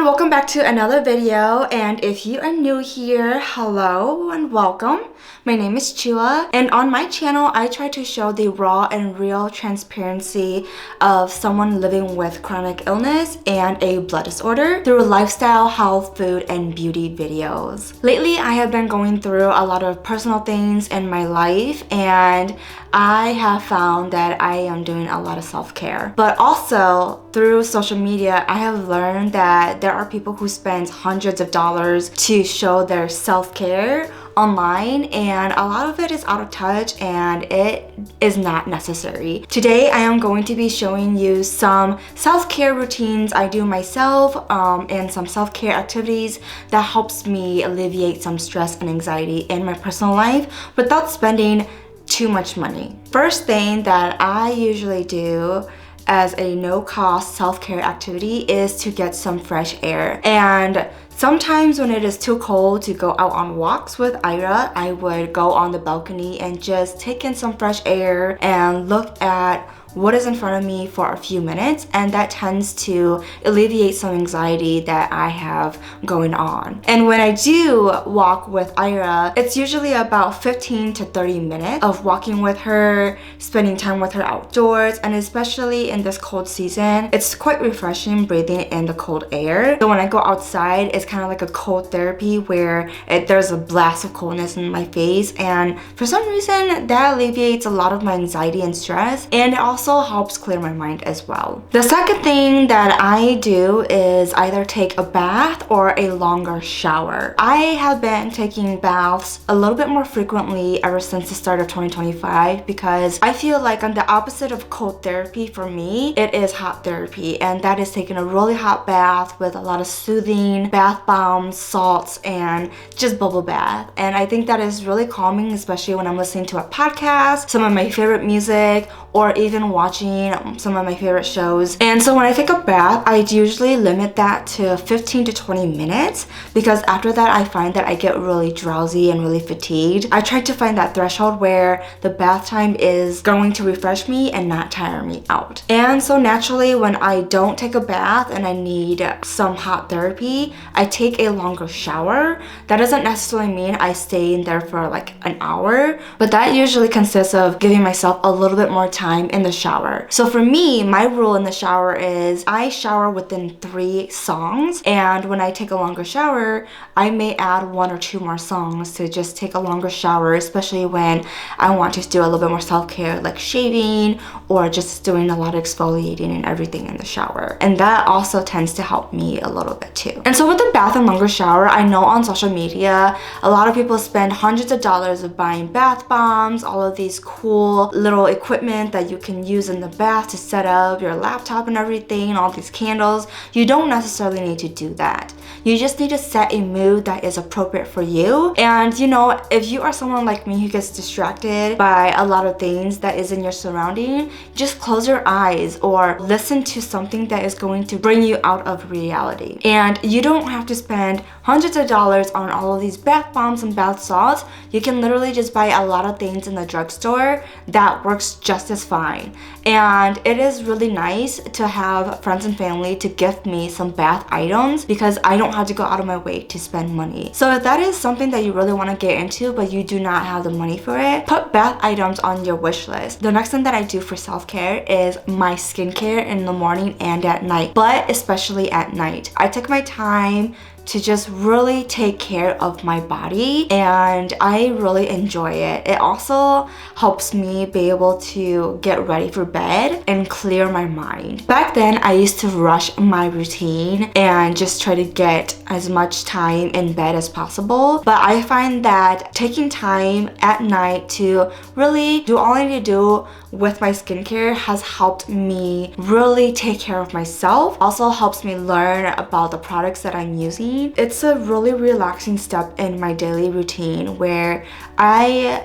welcome back to another video, and if you are new here, hello and welcome. My name is Choua, and on my channel I try to show the raw and real transparency of someone living with chronic illness and a blood disorder through lifestyle, health, food, and beauty videos. Lately I have been going through a lot of personal things in my life, and I have found that I am doing a lot of self-care. But also through social media, I have learned that there are people who spend hundreds of dollars to show their self-care online, and a lot of it is out of touch and it is not necessary. Today I am going to be showing you some self-care routines I do myself and some self-care activities that helps me alleviate some stress and anxiety in my personal life without spending too much money. First thing that I usually do as a no-cost self-care activity is to get some fresh air. And sometimes when it is too cold to go out on walks with Ira, I would go on the balcony and just take in some fresh air and look at what is in front of me for a few minutes, and that tends to alleviate some anxiety that I have going on. And when I do walk with Ira, it's usually about 15 to 30 minutes of walking with her, spending time with her outdoors, and especially in this cold season, it's quite refreshing breathing in the cold air. So when I go outside, it's kind of like a cold therapy where there's a blast of coldness in my face, and for some reason that alleviates a lot of my anxiety and stress, and it also helps clear my mind as well. The second thing that I do is either take a bath or a longer shower. I have been taking baths a little bit more frequently ever since the start of 2025 because I feel like on the opposite of cold therapy for me, it is hot therapy, and that is taking a really hot bath with a lot of soothing bath bombs, salts, and just bubble bath. And I think that is really calming, especially when I'm listening to a podcast, some of my favorite music, or even watching some of my favorite shows. And so when I take a bath, I usually limit that to 15 to 20 minutes because after that I find that I get really drowsy and really fatigued. I try to find that threshold where the bath time is going to refresh me and not tire me out. And so naturally when I don't take a bath and I need some hot therapy, I take a longer shower. That doesn't necessarily mean I stay in there for like an hour, but that usually consists of giving myself a little bit more time in the shower. So for me, my rule in the shower is I shower within 3 songs, and when I take a longer shower, I may add 1 or 2 more songs to just take a longer shower, especially when I want to do a little bit more self-care like shaving or just doing a lot of exfoliating and everything in the shower. And that also tends to help me a little bit too. And so with the bath and longer shower, I know on social media, a lot of people spend hundreds of dollars of buying bath bombs, all of these cool little equipment that you can use in the bath to set up your laptop and everything, all these candles. You don't necessarily need to do that. You just need to set a mood that is appropriate for you. And you know, if you are someone like me who gets distracted by a lot of things that is in your surrounding, just close your eyes or listen to something that is going to bring you out of reality. And you don't have to spend hundreds of dollars on all of these bath bombs and bath salts. You can literally just buy a lot of things in the drugstore that works just as fine. And it is really nice to have friends and family to gift me some bath items because I don't have to go out of my way to spend money. So if that is something that you really want to get into but you do not have the money for it, put bath items on your wish list. The next thing that I do for self-care is my skincare in the morning and at night, but especially at night. I take my time to just really take care of my body, and I really enjoy it. It also helps me be able to get ready for bed and clear my mind. Back then, I used to rush my routine and just try to get as much time in bed as possible, but I find that taking time at night to really do all I need to do with my skincare has helped me really take care of myself. Also helps me learn about the products that I'm using. It's a really relaxing step in my daily routine where I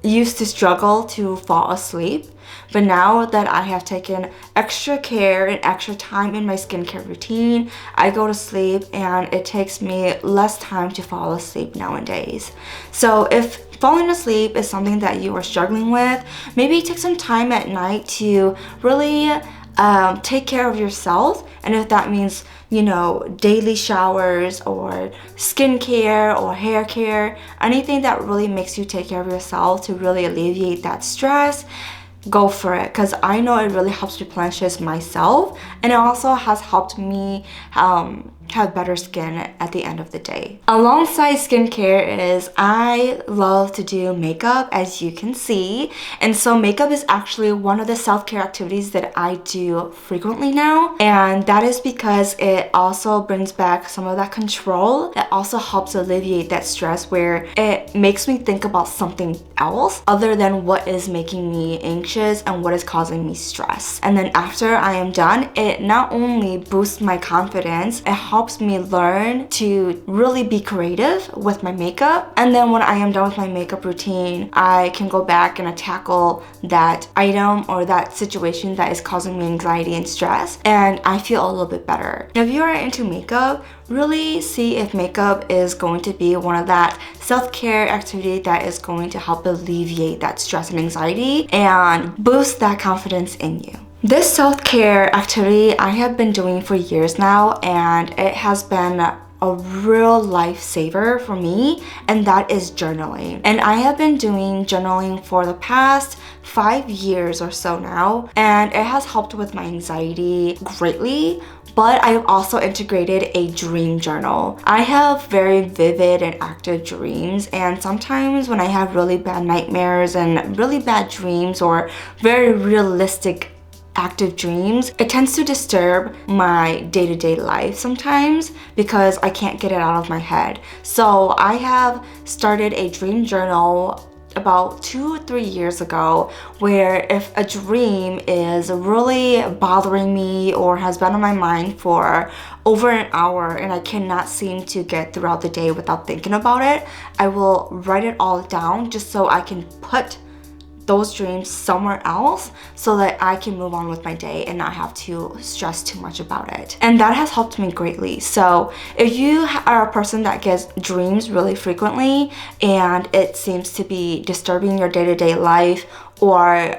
used to struggle to fall asleep, but now that I have taken extra care and extra time in my skincare routine, I go to sleep and it takes me less time to fall asleep nowadays. So if falling asleep is something that you are struggling with, maybe take some time at night to really take care of yourself. And if that means, you know, daily showers or skincare or hair care, anything that really makes you take care of yourself to really alleviate that stress, go for it, because I know it really helps replenish myself, and it also has helped me have better skin at the end of the day. Alongside skincare is I love to do makeup, as you can see, and so makeup is actually one of the self-care activities that I do frequently now, and that is because it also brings back some of that control. It also helps alleviate that stress where it makes me think about something else other than what is making me anxious and what is causing me stress. And then after I am done, it not only boosts my confidence, it helps me learn to really be creative with my makeup. And then when I am done with my makeup routine, I can go back and tackle that item or that situation that is causing me anxiety and stress, and I feel a little bit better. If you are into makeup, really see if makeup is going to be one of that self-care activity that is going to help alleviate that stress and anxiety and boost that confidence in you. This self-care activity I have been doing for years now, and it has been a real lifesaver for me, and that is journaling. And I have been doing journaling for the past 5 years or so now, and it has helped with my anxiety greatly. But I've also integrated a dream journal. I have very vivid and active dreams, and sometimes when I have really bad nightmares and really bad dreams or very realistic active dreams, it tends to disturb my day-to-day life sometimes because I can't get it out of my head. So I have started a dream journal about 2 or 3 years ago, where if a dream is really bothering me or has been on my mind for over an hour and I cannot seem to get throughout the day without thinking about it, I will write it all down just so I can put those dreams somewhere else so that I can move on with my day and not have to stress too much about it. And that has helped me greatly. So if you are a person that gets dreams really frequently and it seems to be disturbing your day-to-day life or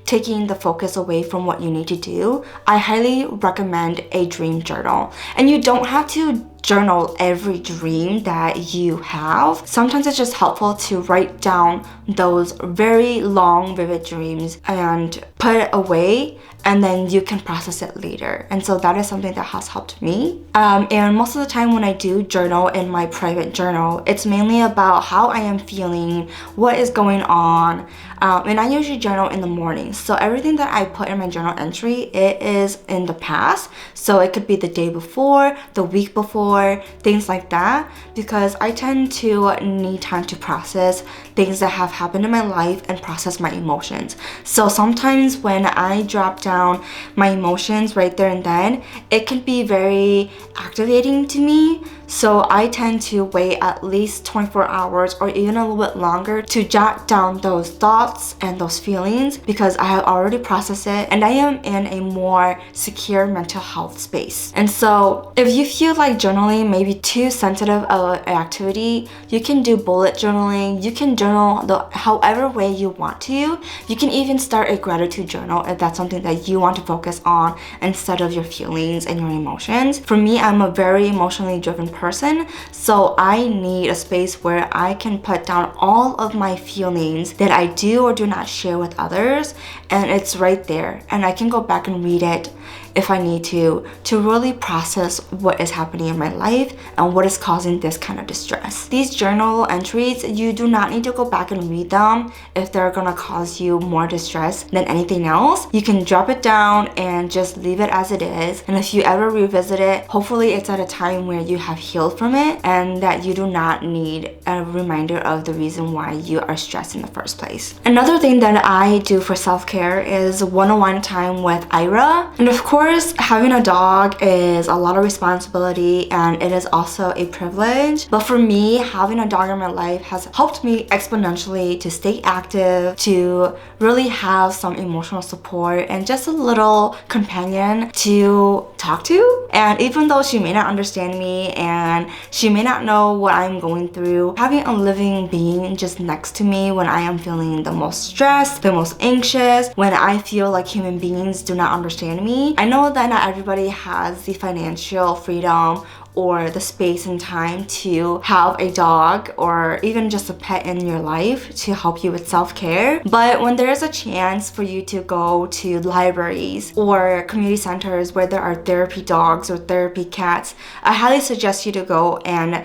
taking the focus away from what you need to do, I highly recommend a dream journal. And you don't have to journal every dream that you have. Sometimes it's just helpful to write down those very long, vivid dreams and put it away, and then you can process it later. And so that is something that has helped me. And most of the time when I do journal in my private journal, it's mainly about how I am feeling, what is going on, and I usually journal in the morning. So everything that I put in my journal entry, it is in the past. So it could be the day before, the week before, things like that, because I tend to need time to process things that have happened in my life and process my emotions. So sometimes when I drop down my emotions right there and then, it can be very activating to me. So I tend to wait at least 24 hours or even a little bit longer to jot down those thoughts and those feelings, because I have already processed it and I am in a more secure mental health space. And so if you feel like journaling may be too sensitive of an activity, you can do bullet journaling. You can journal however way you want to. You can even start a gratitude journal if that's something that you want to focus on instead of your feelings and your emotions. For me, I'm a very emotionally driven person, so I need a space where I can put down all of my feelings that I do or do not share with others, and it's right there, and I can go back and read it if I need to really process what is happening in my life and what is causing this kind of distress. These journal entries, you do not need to go back and read them if they're gonna cause you more distress than anything else. You can drop it down and just leave it as it is, and if you ever revisit it, hopefully it's at a time where you have healed from it and that you do not need a reminder of the reason why you are stressed in the first place. Another thing that I do for self-care is one-on-one time with Ira, and of course course, having a dog is a lot of responsibility and it is also a privilege. But for me, having a dog in my life has helped me exponentially to stay active, to really have some emotional support and just a little companion to talk to. And even though she may not understand me and she may not know what I'm going through, having a living being just next to me when I am feeling the most stressed, the most anxious, when I feel like human beings do not understand me. I know that not everybody has the financial freedom or the space and time to have a dog or even just a pet in your life to help you with self-care. But when there is a chance for you to go to libraries or community centers where there are therapy dogs or therapy cats, I highly suggest you to go and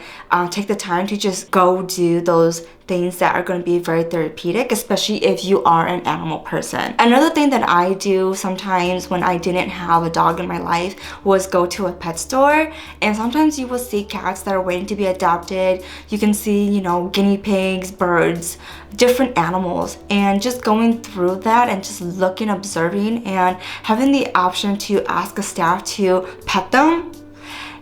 take the time to just go do those things that are going to be very therapeutic, especially if you are an animal person. Another thing that I do sometimes when I didn't have a dog in my life was go to a pet store, and sometimes you will see cats that are waiting to be adopted. You can see, you know, guinea pigs, birds, different animals, and just going through that and just looking, observing, and having the option to ask a staff to pet them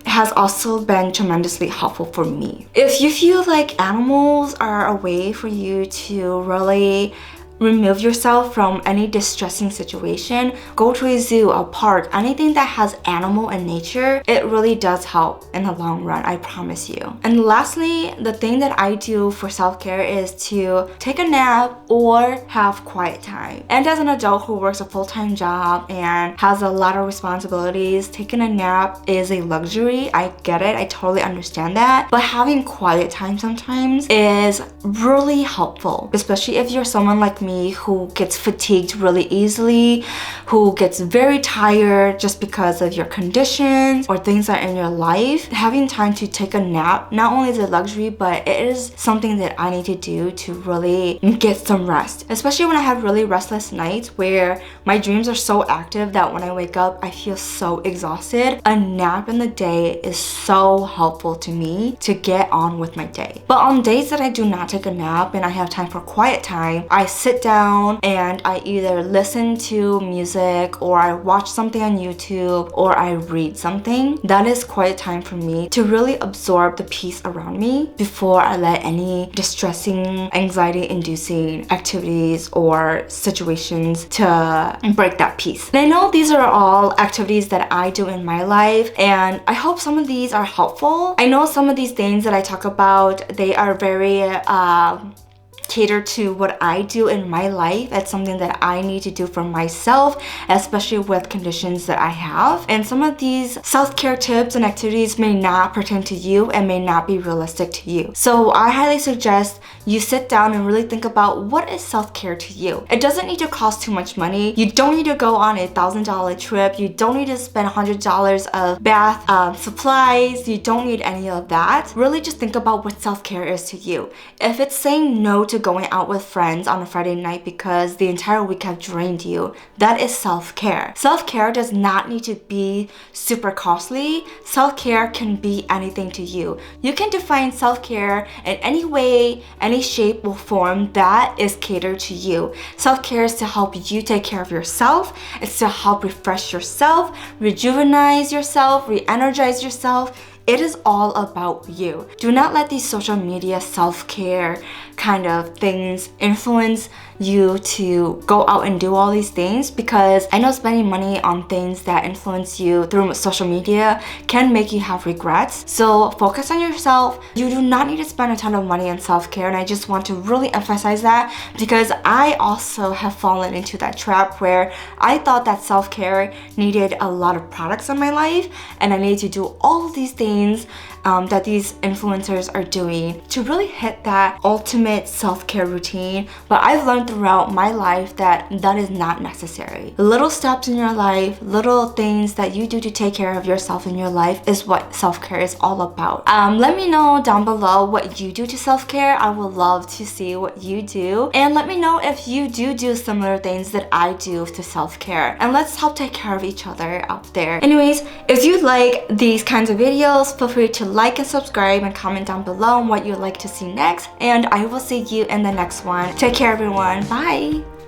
has also been tremendously helpful for me. If you feel like animals are a way for you to really remove yourself from any distressing situation, go to a zoo, a park, anything that has animal and nature. It really does help in the long run, I promise you. And lastly, the thing that I do for self-care is to take a nap or have quiet time. And as an adult who works a full-time job and has a lot of responsibilities, taking a nap is a luxury. I get it, I totally understand that. But having quiet time sometimes is really helpful, especially if you're someone like me who gets fatigued really easily, who gets very tired just because of your conditions or things that are in your life. Having time to take a nap not only is a luxury, but it is something that I need to do to really get some rest, especially when I have really restless nights where my dreams are so active that when I wake up I feel so exhausted. A nap in the day is so helpful to me to get on with my day. But on days that I do not take a nap and I have time for quiet time, I sit down and I either listen to music or I watch something on YouTube or I read something. That is quiet time for me to really absorb the peace around me before I let any distressing, anxiety-inducing activities or situations to break that peace. And I know these are all activities that I do in my life, and I hope some of these are helpful. I know some of these things that I talk about, they are very cater to what I do in my life. It's something that I need to do for myself, especially with conditions that I have. And some of these self-care tips and activities may not pertain to you and may not be realistic to you. So I highly suggest you sit down and really think about what is self-care to you. It doesn't need to cost too much money. You don't need to go on a $1,000 trip. You don't need to spend $100 of bath supplies. You don't need any of that. Really just think about what self-care is to you. If it's saying no to going out with friends on a Friday night because the entire week have drained you, that is self-care. Self-care does not need to be super costly. Self-care can be anything to you. You can define self-care in any way, any shape or form that is catered to you. Self-care is to help you take care of yourself. It's to help refresh yourself, rejuvenate yourself, re-energize yourself. It is all about you. Do not let these social media self-care kind of things influence you to go out and do all these things, because I know spending money on things that influence you through social media can make you have regrets. So focus on yourself. You do not need to spend a ton of money on self-care, and I just want to really emphasize that because I also have fallen into that trap where I thought that self-care needed a lot of products in my life and I needed to do all of these things that these influencers are doing to really hit that ultimate self-care routine. But I've learned throughout my life that that is not necessary. Little steps in your life, little things that you do to take care of yourself in your life is what self-care is all about. Let me know down below what you do to self-care. I would love to see what you do, and let me know if you do similar things that I do to self-care, and let's help take care of each other out there. Anyways, if you like these kinds of videos, feel free to like and subscribe and comment down below on what you'd like to see next, and I will see you in the next one. Take care everyone. Bye.